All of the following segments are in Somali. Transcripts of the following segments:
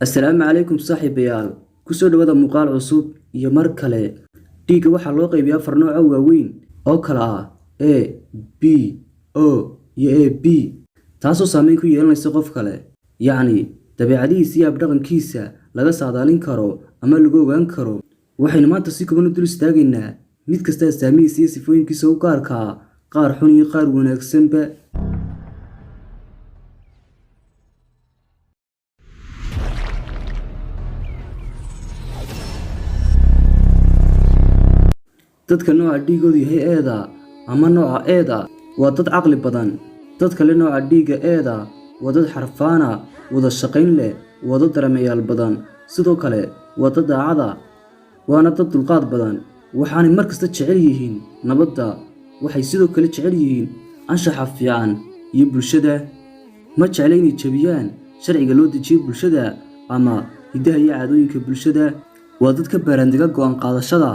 السلام عليكم صاحبيال kusoo dhawaada muuqaal cusub iyo mar kale dhiiga waxa loo qaybiyaa afar nooc oo waaweyn oo kala ah A B O iyo AB taasoo saameyn ku yeelanaysa qof kale yacni dabeecadihiisa iyo habdhaqankiisa laga saadaalin karo ama lagu ogaan karo waxaynu maanta si kooban u dul istaagaynaa mid kasta astaamihiisa iyo sifooyinkiisa u gaarka ah qaar xun iyo qaar wanaagsanba dadka nooca dhiigoodu yahay eeda ama nooca eeda waa dad caqli badan dad kale nooca dhiiga eeda waa dad xarfaana wada shaqayn leh waa dad dareemayaal badan sidoo kale waa dad daacada waana dad dulqaad badan waxaanay mar kasta jecel yihiin nabadda waxay sidoo kale jecel yihiin anshaxa fiican iyo bulshada ma jecla inay jabiyaan sharciga loo dejiyo bulshada ama hiddaha iyo caadooyinka bulshada waa dad ka baaraandega go'aan qaadashada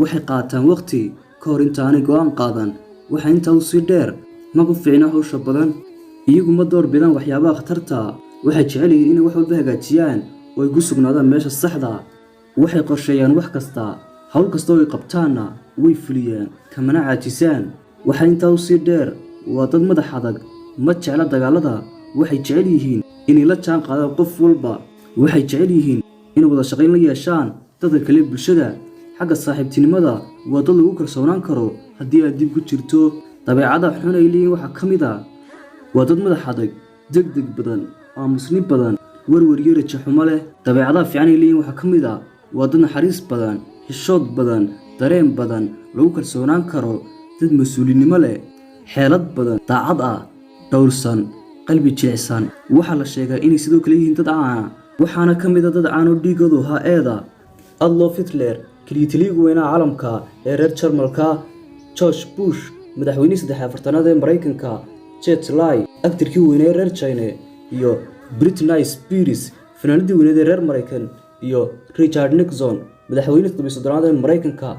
waxay qaataan waqti ka hor intaanay go'aan qaadan waxa intaa u sii dheer ma ku fiicna hawsha badan iyagu ma door bidaan waxyaabaha khatarta waxay jecel yihiin inay wax walba hagaajiyaan oo ay ku sugnaadaan meesha saxda waxay qorsheeyaan wax kasta hawl kasta oo ay qabtaanna way fuliyaan kamana caajisaan waxa intaa u sii dheer waa dad madax adag ma jecla dagaalada waxay jecel yihiin inay la jaan qaadaan qof walba waxay jecel yihiin inay wada shaqayn la yeeshaan dadka kale bulshada xagga saaxiibtinimada waa dad lagu kalsoonaan karo haddii aad dib ku jirto dabeecada xun ay leeyihiin waxaa ka mid ah waa dad madax adag degdeg badan aamusni badan warwar iyo rajo xumo leh dabeecadaha fiican ay leeyihiin waxaa ka mid ah waa dad naxariis badan xishood badan dareen badan lagu kalsoonaan karo dad mas-uulinimo leh xeelad badan daacad ah dhowrsan qalbi jilicsan waxaa la sheegaa inay sidoo kale yihiin dad caana waxaana ka mid ah dad caan oo dhiigoodu ahaa eeda Adolf Hitler kiliitiligu weynaa caalamka ee reer Jarmalka George Bush madaxweynihii 34aad ee Mareykanka Jet Li aktarkii weynaa reer China iyo Britney Spears fanaanadii weynayd ee reer Mareykan iyo Richard Nixon madaxweynihii 13aad ee Mareykanka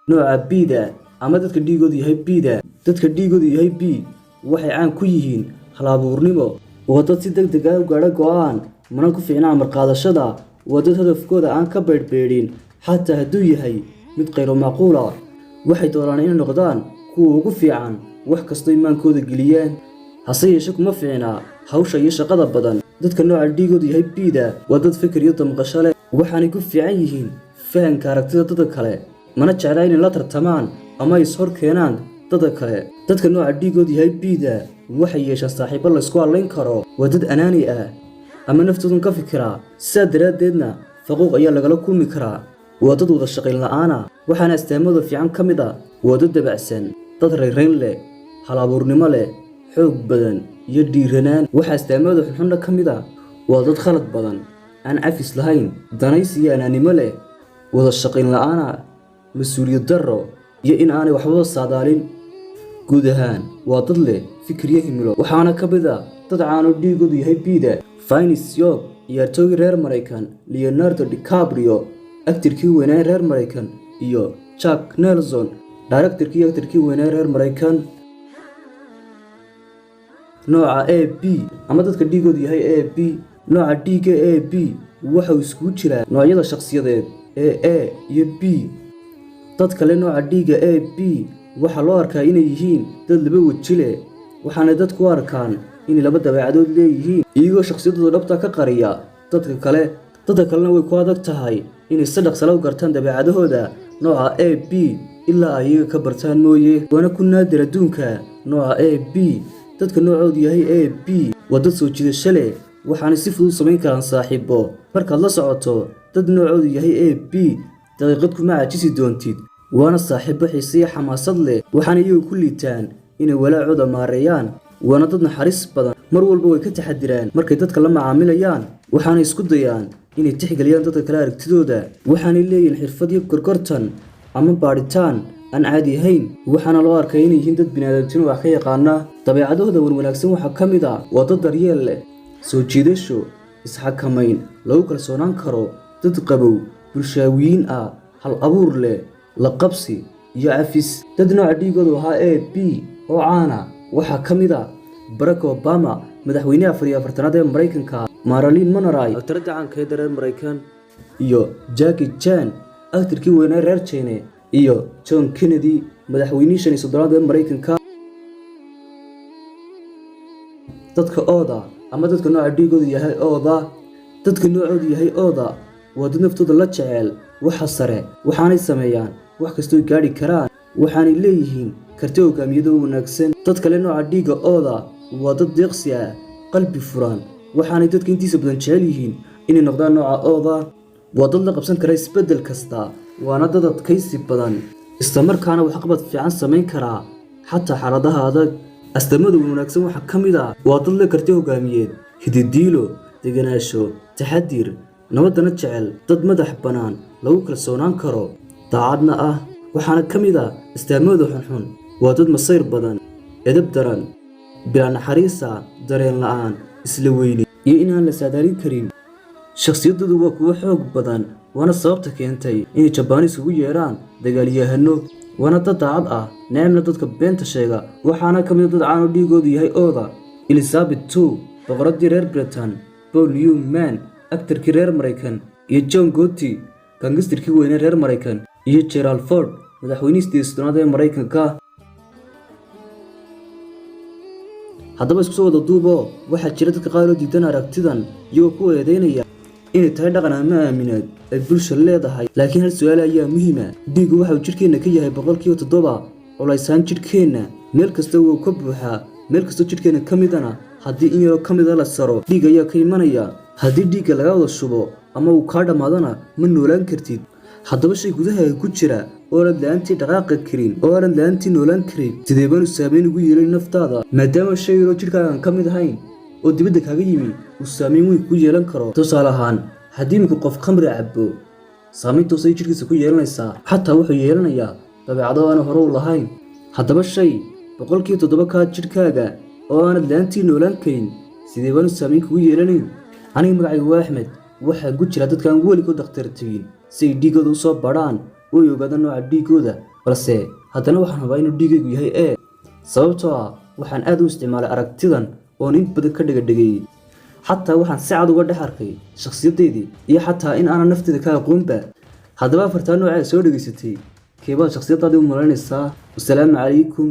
nooca B-da ama dadka dhiigoodu yahay B-da dadka dhiigoodu yahay B waxay caan ku yihiin hal-abuurnimo waa dad si degdeg ah u gaadha go'aan mana ku fiicna amar qaadashada waa dad hadafkooda aan ka beedhbeedhin xataa hadduu yahay mid qayro macquul ah waxay doonaan inay noqdaan kuwa ugu fiican wax kastoo imaankooda geliyaan hase yeeshee kuma fiicna hawsha iyo shaqada badan dadka nooca dhiigoodu yahay B-da waa dad fikir iyo damqasho leh waxaanay ku fiican yihiin fahamka aragtida dadka kale mana jeclaa inay la tartamaan ama ay ishor keenaan dadka kale dadka nooca dhiigoodu yahay B-da waxay yeeshaan saaxiibo laysku hadlayn karo waa dad anaani ah ama naftoodan ka fikira sidaa daraaddeedna faquuq ayaa lagala kulmi karaa waa dad wada shaqayn la'aana waxaana astaamada fiican ka mid ah waa dad dabacsan dad rayrayn leh hal-abuurnimo leh xoog badan iyo dhiiranaan waxa astaamada xunxunna ka mid ah waa dad khalad badan aan cafis lahayn danaysi iyo anaanimo leh wada shaqayn la'aana mas-uuliyad darro iyo in aanay waxbaba saadaalin guud ahaan waa dad leh fikir iyo himilo waxaana ka mid ah dad caano dhiigoodu yahay B-da Phineas York ciyaartoygii reer Mareykan Leonardo DiCaprio aktarkii weynaa reer Mareykan iyo Jack Nicholson directorkii aktarkii weynaa reer Mareykan nooca AB ama dadka dhiigoodu yahay AB nooca dhiiga AB waxa uu isku jiraa noocyada shakhsiyadeed ee A iyo B dad kale nooca dhiiga AB waxa loo arkaa inay yihiin dad laba waji leh waxaana dadku arkaan inay laba dabeecadood leeyihiin iyagoo shakhsiyadooda dhabta ka qariya dadka kalena way ku adag tahay inay si dhaqso u gartaan dabeecadahooda nooca AB ilaa ay iyaga ka bartaan mooye waana ku naadir adduunka nooca AB dadka noocoodu yahay AB waa dad soo jiidasho leh waxaana si fudud samayn karaan saaxiibo markaad la socoto dad noocoodu yahay AB daqiiqad kuma caajisi doontid waana saaxiibo xiise iyo xamaasad leh waxaana iyagu ku liitaan inay walaacooda maareeyaan waana dad naxariis badan mar walba way ka taxadiraan markay dadka la macaamilayaan waxaana isku dayaan inay tixgeliyaan dadka kale aragtidooda waxaanay leeyihiin xirfad iyo gorgortan ama baadhitaan aan caadi ahayn waxaana loo arkay inay yihiin dad bini'aadamtimo wax ka yaqaana dabeecadooda wanaagsan waxaa ka mid ah waa dad daryeel leh soo jiidasho isxakamayn lagu kalsoonaan karo dad qabow bulshaawiyiin ah hal abuur leh la qabsi iyo cafis dad nooca dhiigoodu ahaa A B oo caana waxaa ka mid ah Barack Obama madaxweynaha 44aad ee Mareykanka Marilyn Monroe aktarada caanka ee reer Mareykan iyo Jackie Chan aktarkii weynaa reer China iyo John Kennedy madaxweynihii 53aad ee Mareykanka dadka ooda ama dadka nooca dhiigoodu yahay ooda dadka noocoodu yahay ooda waa dad naftooda la jecel waxa sare waxaanay sameeyaan wax kastoo gaari karaan waxaanay leeyihiin karti hogaamiyada wanaagsan dad kale nooca dhiiga ooda waa dad deeqsi ah qalbi furan waxaanay dadka intiisa badan jecel yihiin inay noqdaan nooca ooda waa dad la qabsan kara isbedel kasta waana dad adkaysi badan isla markaana wax qabad fiican samayn kara xataa xaaladaha adag astamada wanaagsan waxa ka mid ah waa dad leh karti hogaamiyeed hididiilo deganaansho taxadir nabadana jecel dad madax banaan lagu kalsoonaan karo daacadna ah waxaana ka mid ah astaamada xunxun waa dad masayr badan edeb daran bila naxariisa dareen la'aan isla weyni iyo inaan la saadaalin karin shakhsiyadoodu waa kuwo xoog badan waana sababta keentay inay Jabaanis ugu yeeraan dagaalyahano waana dad daacad ah neemna dadka beenta sheega waxaana ka mid ah dad caan dhiigoodu yahay ooda Elizabeth II boqoradii reer Britain Paul Newman aktarkii reer Mareykan iyo John Gotti gangsterkii weynaa reer Mareykan iyo Gerald Ford madaxweynihii 60aad ee Mareykanka haddaba isku soo wada duubo waxaa jira dadka qaar oo diidan aragtidan iyagoo ku eedeynaya inay tahay dhaqan ama aaminaad ay bulsha leedahay laakiin hal su'aal ayaa muhiim ah dhiigu waxa uu jirkeena ka yahay 7% culaysaan jirkeena meel kasta uu ka buuxaa meel kasta jirkeena ka midana haddii in yar ka mid ah la saro dhiig ayaa ka imanaya haddii dhiigga laga wada shubo ama uu ka dhamaadana ma noolaan kartid haddaba shay gudaha ku jira oo aan laantii dhaqaaqa karin oo aan laantii noolaan karin sidee baan u saameyn ugu yeelay naftaada maadaama shay yar oo jirkaaga ka mid ahayn oo dibadda kaaga yimi uu saameyn weyn ku yeelan karo tusaale ahaan haddii mid qof khamri cabo saameyntu say jirkiisa ku yeelanaysaa xataa wuxuu yeelanayaa dabeecado aan hore u lahayn haddaba shay 7% ka jirkaaga oo aan laantii noolaan karin sidee baan u saameyn kugu yeelanayn aniga magacaygu waa Axmed waxaan ku jira dadkan weligood dhakhtar tagin si ay dhiigooda u soo badhaan oo ogaadaan nooca dhiigooda balse haddana waxaan hubaa inuu dhiigaygu yahay A sababtoo ah waxaan aad u isticmaalay aragtidan oo in badan ka dhigay xataa waxaan si cad uga dhex arkay shakhsiyadeedii iyo xataa in aan nafteeda ka aqoonba haddaba afartaan nooc soo dhageysatay keebaa shakhsiyadaadii u malaynaysaa wassalaamu calaykum